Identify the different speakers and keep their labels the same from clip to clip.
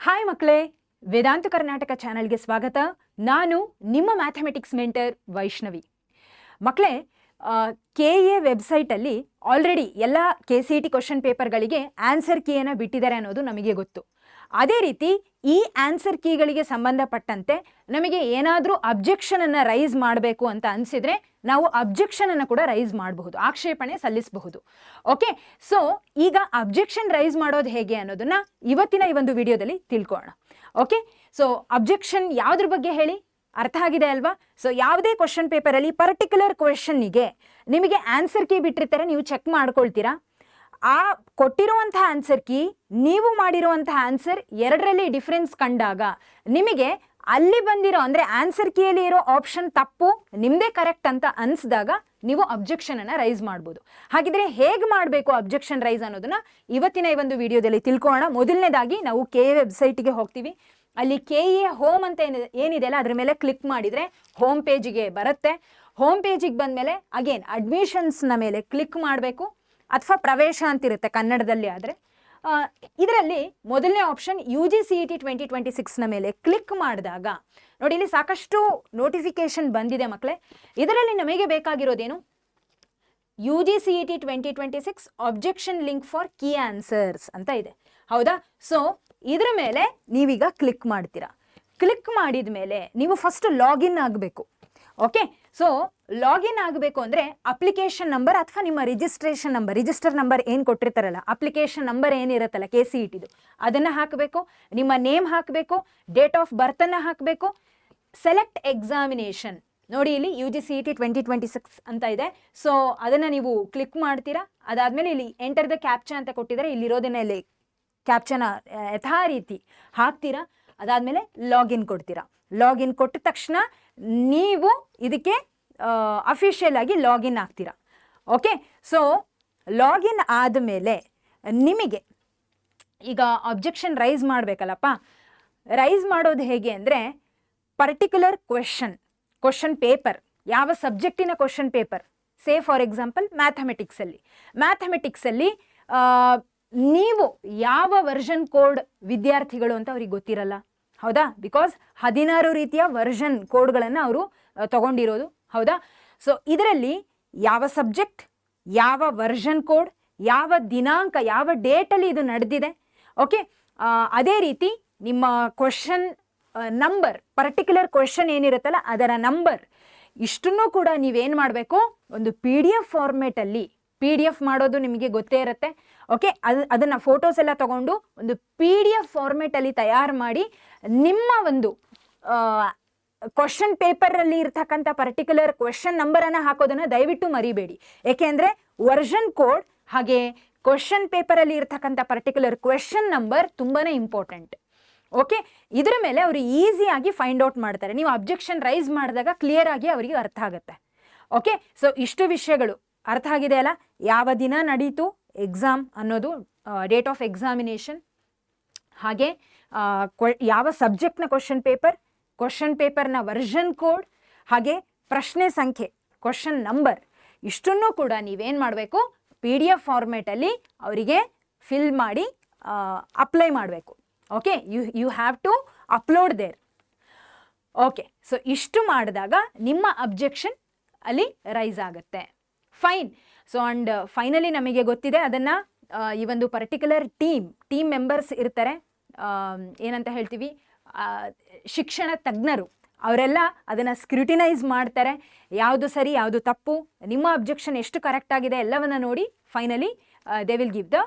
Speaker 1: Hi ಮಕ್ಕಳೇ, ವೇದಾಂತ ಕರ್ನಾಟಕ ಚಾನಲ್ಗೆ ಸ್ವಾಗತ. ನಾನು ನಿಮ್ಮ ಮ್ಯಾಥಮೆಟಿಕ್ಸ್ ಮೆಂಟರ್ ವೈಷ್ಣವಿ. ಮಕ್ಕಳೇ, KA ವೆಬ್ಸೈಟಲ್ಲಿ ಆಲ್ರೆಡಿ ಎಲ್ಲ KCET ಕ್ವಶನ್ ಪೇಪರ್ಗಳಿಗೆ ಆನ್ಸರ್ ಕೀಯನ್ನು ಬಿಟ್ಟಿದ್ದಾರೆ ಅನ್ನೋದು ನಮಗೆ ಗೊತ್ತು. ಅದೇ ರೀತಿ ಈ ಆನ್ಸರ್ ಕೀಗಳಿಗೆ ಸಂಬಂಧಪಟ್ಟಂತೆ ನಮಗೆ ಏನಾದರೂ ಅಬ್ಜೆಕ್ಷನನ್ನು ರೈಸ್ ಮಾಡಬೇಕು ಅಂತ ಅನಿಸಿದರೆ ನಾವು ಅಬ್ಜೆಕ್ಷನನ್ನು ಕೂಡ ರೈಸ್ ಮಾಡಬಹುದು, ಆಕ್ಷೇಪಣೆ ಸಲ್ಲಿಸಬಹುದು. ಓಕೆ, ಸೊ ಈಗ ಅಬ್ಜೆಕ್ಷನ್ ರೈಸ್ ಮಾಡೋದು ಹೇಗೆ ಅನ್ನೋದನ್ನು ಇವತ್ತಿನ ಈ ಒಂದು ವಿಡಿಯೋದಲ್ಲಿ ತಿಳ್ಕೊಳ್ಳೋಣ. ಓಕೆ, ಸೊ ಅಬ್ಜೆಕ್ಷನ್ ಯಾವುದ್ರ ಬಗ್ಗೆ ಹೇಳಿ, ಅರ್ಥ ಆಗಿದೆ ಅಲ್ವಾ? ಸೊ ಯಾವುದೇ ಕ್ವಶನ್ ಪೇಪರಲ್ಲಿ ಪರ್ಟಿಕ್ಯುಲರ್ ಕ್ವೆಶನ್ನಿಗೆ ನಿಮಗೆ ಆನ್ಸರ್ ಕೀ ಬಿಟ್ಟಿರ್ತಾರೆ, ನೀವು ಚೆಕ್ ಮಾಡ್ಕೊಳ್ತೀರಾ. ಆ ಕೊಟ್ಟಿರುವಂಥ ಆನ್ಸರ್ ಕೀ ನೀವು ಮಾಡಿರುವಂಥ ಆನ್ಸರ್ ಎರಡರಲ್ಲಿ ಡಿಫ್ರೆನ್ಸ್ ಕಂಡಾಗ ನಿಮಗೆ ಅಲ್ಲಿ ಬಂದಿರೋ ಅಂದರೆ ಆನ್ಸರ್ ಕೀಯಲ್ಲಿ ಇರೋ ಆಪ್ಷನ್ ತಪ್ಪು, ನಿಮ್ಮದೇ ಕರೆಕ್ಟ್ ಅಂತ ಅನಿಸಿದಾಗ ನೀವು ಅಬ್ಜೆಕ್ಷನನ್ನು ರೈಸ್ ಮಾಡ್ಬೋದು. ಹಾಗಿದ್ರೆ ಹೇಗೆ ಮಾಡಬೇಕು ಅಬ್ಜೆಕ್ಷನ್ ರೈಸ್ ಅನ್ನೋದನ್ನ ಇವತ್ತಿನ ಈ ಒಂದು ವಿಡಿಯೋದಲ್ಲಿ ತಿಳ್ಕೊಳ್ಳೋಣ. ಮೊದಲನೇದಾಗಿ ನಾವು KA ವೆಬ್ಸೈಟಿಗೆ ಹೋಗ್ತೀವಿ. ಅಲ್ಲಿ KA ಹೋಮ್ ಅಂತ ಏನಿದೆ ಅಲ್ಲ, ಅದ್ರ ಮೇಲೆ ಕ್ಲಿಕ್ ಮಾಡಿದರೆ ಹೋಮ್ ಪೇಜಿಗೆ ಬರುತ್ತೆ. ಹೋಮ್ ಪೇಜಿಗೆ ಬಂದಮೇಲೆ ಅಗೇನ್ ಅಡ್ಮಿಷನ್ಸ್ನ ಮೇಲೆ ಕ್ಲಿಕ್ ಮಾಡಬೇಕು, ಅಥವಾ ಪ್ರವೇಶ ಅಂತಿರುತ್ತೆ ಕನ್ನಡದಲ್ಲಿ. ಆದರೆ ಇದರಲ್ಲಿ ಮೊದಲನೇ ಆಪ್ಷನ್ UGCET 2026ನ ಮೇಲೆ ಕ್ಲಿಕ್ ಮಾಡಿದಾಗ ನೋಡಿ, ಇಲ್ಲಿ ಸಾಕಷ್ಟು ನೋಟಿಫಿಕೇಶನ್ ಬಂದಿದೆ ಮಕ್ಕಳೇ. ಇದರಲ್ಲಿ ನಮಗೆ ಬೇಕಾಗಿರೋದೇನು? UGCET 2026 objection link for key answers ಅಂತ ಇದೆ, ಹೌದಾ? ಸೊ ಇದ್ರ ಮೇಲೆ ನೀವೀಗ ಕ್ಲಿಕ್ ಮಾಡ್ತೀರಾ. ಕ್ಲಿಕ್ ಮಾಡಿದ ಮೇಲೆ ನೀವು ಫಸ್ಟ್ ಲಾಗಿನ್ ಆಗಬೇಕು. ಓಕೆ, ಸೊ ಲಾಗಿನ್ ಆಗಬೇಕು ಅಂದರೆ ಅಪ್ಲಿಕೇಶನ್ ನಂಬರ್ ಅಥವಾ ನಿಮ್ಮ ರಿಜಿಸ್ಟ್ರೇಷನ್ ನಂಬರ್, ರಿಜಿಸ್ಟರ್ ನಂಬರ್ ಏನು ಕೊಟ್ಟಿರ್ತಾರಲ್ಲ, ಅಪ್ಲಿಕೇಶನ್ ನಂಬರ್ ಏನಿರುತ್ತಲ್ಲ KCETದು, ಅದನ್ನು ಹಾಕಬೇಕು. ನಿಮ್ಮ ನೇಮ್ ಹಾಕಬೇಕು, ಡೇಟ್ ಆಫ್ ಬರ್ತನ್ನು ಹಾಕಬೇಕು, ಸೆಲೆಕ್ಟ್ ಎಕ್ಸಾಮಿನೇಷನ್ ನೋಡಿ, ಇಲ್ಲಿ UGCET 2026 ಅಂತ ಇದೆ. ಸೊ ಅದನ್ನು ನೀವು ಕ್ಲಿಕ್ ಮಾಡ್ತೀರಾ. ಅದಾದಮೇಲೆ ಇಲ್ಲಿ ಎಂಟರ್ ದ ಕ್ಯಾಪ್ಚಾ ಅಂತ ಕೊಟ್ಟಿದ್ದಾರೆ, ಇಲ್ಲಿರೋದನ್ನ ಇಲ್ಲಿ ಕ್ಯಾಪ್ಚನ ಯಥಾ ರೀತಿ ಹಾಕ್ತೀರಾ. ಅದಾದಮೇಲೆ ಲಾಗಿನ್ ಕೊಡ್ತೀರಾ. ಲಾಗಿನ್ ಕೊಟ್ಟ ತಕ್ಷಣ ನೀವು ಇದಕ್ಕೆ ಅಫಿಷಿಯಲ್ ಆಗಿ ಲಾಗಿನ್ ಆಗ್ತೀರಾ. ಓಕೆ, ಸೊ ಲಾಗಿನ್ ಆದಮೇಲೆ ನಿಮಗೆ ಈಗ ಅಬ್ಜೆಕ್ಷನ್ ರೈಸ್ ಮಾಡಬೇಕಲ್ಲಪ್ಪ. ರೈಸ್ ಮಾಡೋದು ಹೇಗೆ ಅಂದರೆ, ಪರ್ಟಿಕ್ಯುಲರ್ ಕ್ವಶನ್ ಪೇಪರ್, ಯಾವ ಸಬ್ಜೆಕ್ಟಿನ question paper, say for example ಮ್ಯಾಥಮೆಟಿಕ್ಸಲ್ಲಿ ನೀವು ಯಾವ ವರ್ಷನ್ ಕೋಡ್ ವಿದ್ಯಾರ್ಥಿಗಳು ಅಂತ ಅವ್ರಿಗೆ ಗೊತ್ತಿರಲ್ಲ, ಹೌದಾ? ಬಿಕಾಸ್ 16 ರೀತಿಯ ವರ್ಷನ್ ಕೋಡ್ಗಳನ್ನು ಅವರು ತಗೊಂಡಿರೋದು, ಹೌದಾ? ಸೊ ಇದರಲ್ಲಿ ಯಾವ ಸಬ್ಜೆಕ್ಟ್, ಯಾವ ವರ್ಷನ್ ಕೋಡ್, ಯಾವ ದಿನಾಂಕ, ಯಾವ ಡೇಟಲ್ಲಿ ಇದು ನಡೆದಿದೆ. ಓಕೆ, ಅದೇ ರೀತಿ ನಿಮ್ಮ ಕ್ವಶನ್ ನಂಬರ್, ಪರ್ಟಿಕ್ಯುಲರ್ ಕ್ವಶನ್ ಏನಿರುತ್ತಲ್ಲ ಅದರ ನಂಬರ್, ಇಷ್ಟನ್ನು ಕೂಡ ನೀವೇನು ಮಾಡಬೇಕು, ಒಂದು PDF ಫಾರ್ಮೇಟಲ್ಲಿ, PDF ಮಾಡೋದು ನಿಮಗೆ ಗೊತ್ತೇ ಇರುತ್ತೆ. ಓಕೆ, ಅದನ್ನು ಫೋಟೋಸ್ ಎಲ್ಲ ತಗೊಂಡು ಒಂದು PDF ಫಾರ್ಮೇಟಲ್ಲಿ ತಯಾರು ಮಾಡಿ ನಿಮ್ಮ ಒಂದು ಕ್ವಶನ್ ಪೇಪರಲ್ಲಿ ಇರ್ತಕ್ಕಂಥ ಪರ್ಟಿಕ್ಯುಲರ್ ಕ್ವಶನ್ ನಂಬರನ್ನು ಹಾಕೋದನ್ನು ದಯವಿಟ್ಟು ಮರಿಬೇಡಿ. ಏಕೆಂದರೆ ವರ್ಷನ್ ಕೋಡ್ ಹಾಗೆ ಕ್ವಶನ್ ಪೇಪರಲ್ಲಿ ಇರ್ತಕ್ಕಂಥ ಪರ್ಟಿಕ್ಯುಲರ್ ಕ್ವಶನ್ ನಂಬರ್ ತುಂಬಾ ಇಂಪಾರ್ಟೆಂಟ್. ಓಕೆ, ಇದರ ಮೇಲೆ ಅವರು ಈಸಿಯಾಗಿ ಫೈಂಡ್ ಔಟ್ ಮಾಡ್ತಾರೆ. ನೀವು ಅಬ್ಜೆಕ್ಷನ್ ರೈಸ್ ಮಾಡಿದಾಗ ಕ್ಲಿಯರ್ ಆಗಿ ಅವರಿಗೆ ಅರ್ಥ ಆಗುತ್ತೆ. ಓಕೆ, ಸೊ ಇಷ್ಟು ವಿಷಯಗಳು ಅರ್ಥ ಆಗಿದೆ ಅಲ್ಲ? ಯಾವ ದಿನ ನಡೀತು ಎಕ್ಸಾಮ್ ಅನ್ನೋದು, ಡೇಟ್ ಆಫ್ ಎಕ್ಸಾಮಿನೇಷನ್, ಹಾಗೆ ಯಾವ ಸಬ್ಜೆಕ್ಟ್ನ ಕ್ವಶನ್ ಪೇಪರ್ನ ವರ್ಷನ್ ಕೋಡ್, ಹಾಗೆ ಪ್ರಶ್ನೆ ಸಂಖ್ಯೆ, ಕ್ವಶನ್ ನಂಬರ್, ಇಷ್ಟನ್ನು ಕೂಡ ನೀವೇನು ಮಾಡಬೇಕು, PDF ಫಾರ್ಮೇಟಲ್ಲಿ ಅವರಿಗೆ ಫಿಲ್ ಮಾಡಿ ಅಪ್ಲೈ ಮಾಡಬೇಕು. Okay, you have to upload there. Okay, so ಇಷ್ಟು ಮಾಡಿದಾಗ ನಿಮ್ಮ ಅಬ್ಜೆಕ್ಷನ್ ಅಲ್ಲಿ ರೈಸ್ ಆಗುತ್ತೆ. ಫೈನ್. ಸೊ ಆ್ಯಂಡ್ ಫೈನಲಿ ನಮಗೆ ಗೊತ್ತಿದೆ ಅದನ್ನು ಈ ಒಂದು ಪರ್ಟಿಕ್ಯುಲರ್ ಟೀಮ್ ಮೆಂಬರ್ಸ್ ಇರ್ತಾರೆ, ಏನಂತ ಹೇಳ್ತೀವಿ, ಶಿಕ್ಷಣ ತಜ್ಞರು, ಅವರೆಲ್ಲ ಅದನ್ನು ಸ್ಕ್ರೂಟಿನೈಸ್ ಮಾಡ್ತಾರೆ. ಯಾವುದು ಸರಿ ಯಾವುದು ತಪ್ಪು, ನಿಮ್ಮ ಅಬ್ಜೆಕ್ಷನ್ ಎಷ್ಟು ಕರೆಕ್ಟ್ ಆಗಿದೆ ಎಲ್ಲವನ್ನು ನೋಡಿ finally they will give the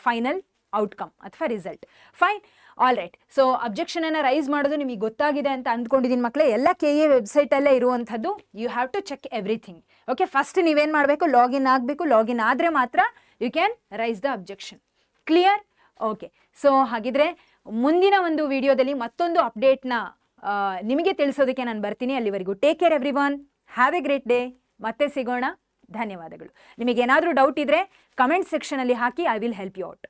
Speaker 1: final outcome ಅಥವಾ result. Fine, all right. So ಅಬ್ಜೆಕ್ಷನನ್ನು ರೈಸ್ ಮಾಡೋದು ನಿಮಗೆ ಗೊತ್ತಾಗಿದೆ ಅಂತ ಅಂದ್ಕೊಂಡಿದ್ದೀನಿ ಮಕ್ಕಳೇ. ಎಲ್ಲ KA ವೆಬ್ಸೈಟಲ್ಲೇ ಇರುವಂಥದ್ದು. You have to check everything. Okay, first ನೀವೇನು ಮಾಡಬೇಕು, ಲಾಗಿನ್ ಆಗಬೇಕು. ಲಾಗಿನ್ ಆದರೆ ಮಾತ್ರ you can raise the objection. Clear? Okay, so ಹಾಗಿದ್ರೆ ಮುಂದಿನ ಒಂದು ವಿಡಿಯೋದಲ್ಲಿ ಮತ್ತೊಂದು ಅಪ್ಡೇಟ್ನ ನಿಮಗೆ ತಿಳಿಸೋದಕ್ಕೆ ನಾನು ಬರ್ತೀನಿ. ಅಲ್ಲಿವರೆಗೂ take care everyone, have a great day. ಮತ್ತೆ ಸಿಗೋಣ. ಧನ್ಯವಾದಗಳು. ನಿಮಗೇನಾದರೂ ಡೌಟ್ ಇದ್ದರೆ ಕಮೆಂಟ್ ಸೆಕ್ಷನಲ್ಲಿ ಹಾಕಿ, I will help you out.